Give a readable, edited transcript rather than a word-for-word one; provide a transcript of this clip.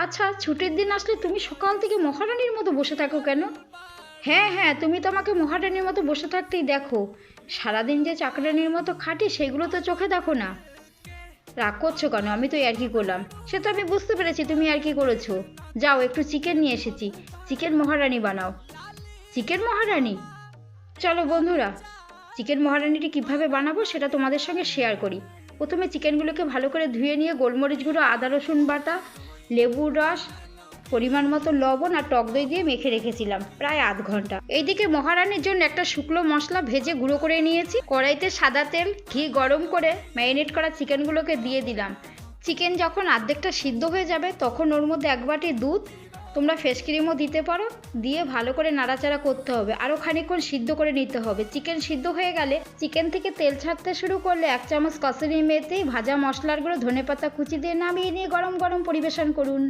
আচ্ছা, ছুটির দিন আসলে তুমি সকাল থেকে মহারানীর মতো বসে থাকো কেন? হ্যাঁ হ্যাঁ, তুমি তো আমাকে মহারানীর মতো বসে থাকতেই দেখো। সারাদিন যে চাকরানির মতো খাটি সেগুলো তো চোখে দেখো না। রাগ করছো কেন? আমি তো ইয়ার্কি করলাম। সে তো আমি বুঝতে পেরেছি তুমি ইয়ার্কি করেছো। যাও, একটু চিকেন নিয়ে এসেছি, চিকেন মহারানী বানাও। চিকেন মহারানী? চলো বন্ধুরা, চিকেন মহারানিটি কীভাবে বানাবো সেটা তোমাদের সঙ্গে শেয়ার করি। প্রথমে চিকেনগুলোকে ভালো করে ধুয়ে নিয়ে গোলমরিচ গুঁড়ো, আদা রসুন বাটা, লেবুর রস, পরিমাণ মতো লবণ আর টক দই দিয়ে মেখে রেখেছিলাম প্রায় আধ ঘন্টা। এইদিকে মহারানির জন্য একটা শুকনো মশলা ভেজে গুঁড়ো করে নিয়েছি। কড়াইতে সাদা তেল, ঘি গরম করে ম্যারিনেট করা চিকেনগুলোকে দিয়ে দিলাম। চিকেন যখন অর্ধেকটা সিদ্ধ হয়ে যাবে তখন ওর মধ্যে এক বাটি দুধ, তোমরা ফ্রেশ ক্রিমও দিতে পারো, দিয়ে ভালো করে নাড়াচাড়া করতে হবে। আরও খানিকক্ষণ সিদ্ধ করে নিতে হবে। চিকেন সিদ্ধ হয়ে গেলে চিকেন থেকে তেল ছাড়তে শুরু করলে 1 চামচ কসুরি মেথি, ভাজা মশলার গুঁড়ো, ধনেপাতা কুচি দিয়ে নামিয়ে নিয়ে গরম গরম পরিবেশন করুন।